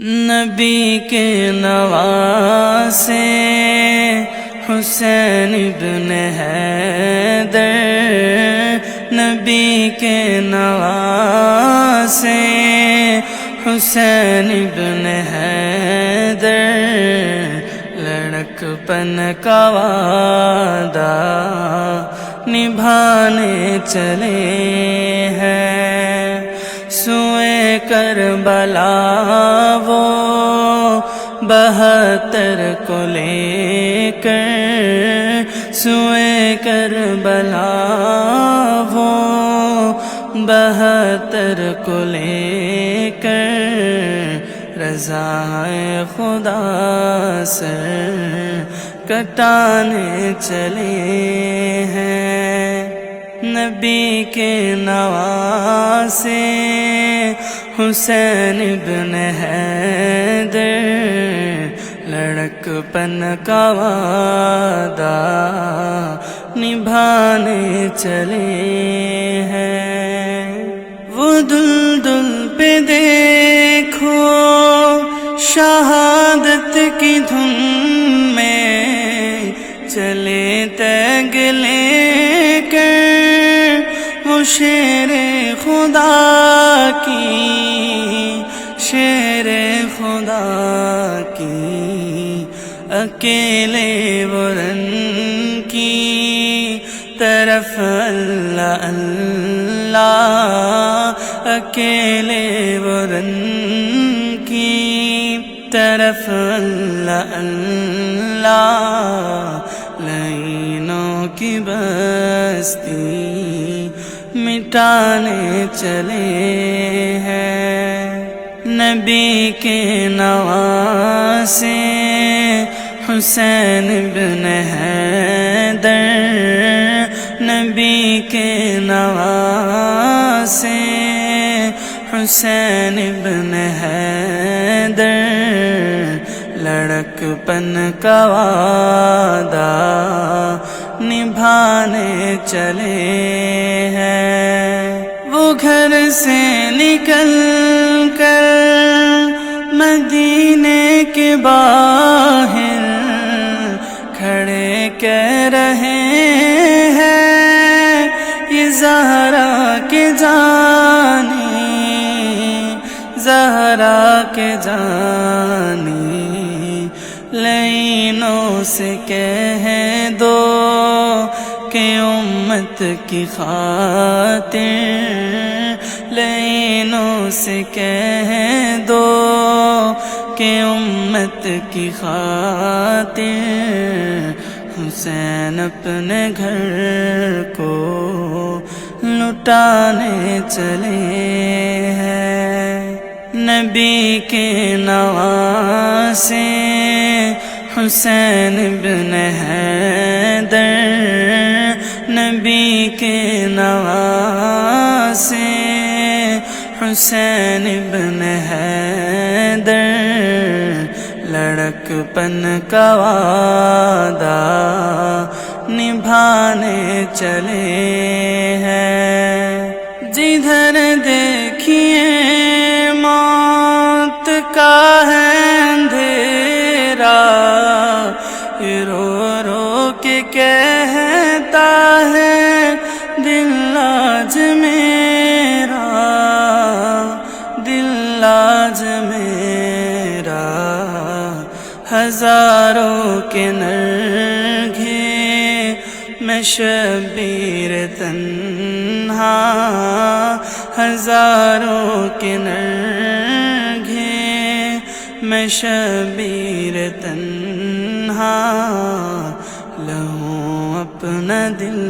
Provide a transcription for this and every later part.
نبی کے نواسے حسین ابن حیدر، نبی کے نواسے حسین ابن حیدر، لڑک پن کا وعدہ نبھانے چلے ہیں، سوئے کربلا وہ 72 کو لے کر، سوئے کربلا وہ 72 کو لے کر، رضائے خدا سر کٹانے چلے ہیں، نبی کے نواسے حسین ابن حیدر، لڑک پن کا وعدہ نبھانے چلے ہیں، وہ دلدل پہ دیکھو شہادت کی دھن میں چلے تیگ لے کر، وہ شیر خدا کی، شیر خدا کی، اکیلے ورن کی طرف اللہ اللہ، اکیلے ورن کی طرف اللہ اللہ، لعینوں کی بستی مٹانے چلے ہیں، نبی کے نواسے حسین ابن حیدر، نبی کے نواسے حسین ابن حیدر، لڑک پن کا وعدہ نبھانے چلے ہیں، وہ گھر سے نکل کر مدینے کے باہر کھڑے کہہ رہے ہیں، یہ زہرا کے جانی، زہرا کے جانی، لعینوں سے کہہ دو کہ امت کی خاطر، لعینوں سے کہہ دو کہ امت کی خاطر، حسین اپنے گھر کو لٹانے چلے ہیں، نبی کے نواسے حسین ابن حیدر، نبی کے نواسے حسین ابن حیدر، لڑک پن کا وعدہ نبھانے چلے ہیں، جدھر دیکھیے موت کا ہے اندھیرا، رو رو کے کہتا ہے دل آج میرا، دل آج میرا، ہزاروں کے نرگھے میں شبیر تنہا، ہزاروں کے نرگھے میں شبیر تنہا، لہوں اپنا دل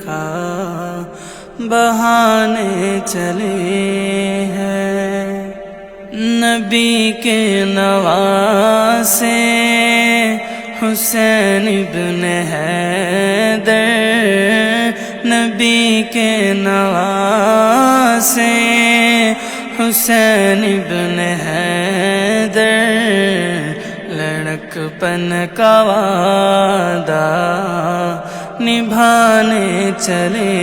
کا بہانے چلے ہیں، نبی کے نواسے حسین ابن حیدر، نبی کے نواسے حسین ابن حیدر، لڑک پن کا وعدہ نبھانے چلے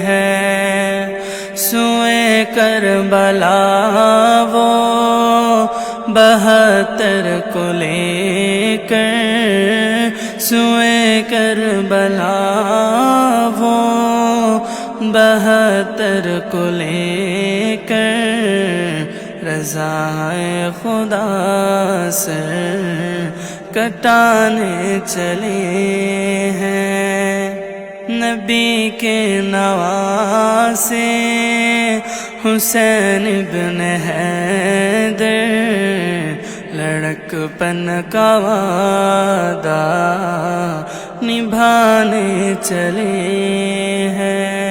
ہیں، سوئے کربلا وہ 72 کو لے کر سوئے کربلا وہ 72 کو لے کر رضا خدا سر کٹانے چلے ہیں نبی کے نواسے حسین ابن حیدر لڑکپن کا وعدہ نبھانے چلے ہیں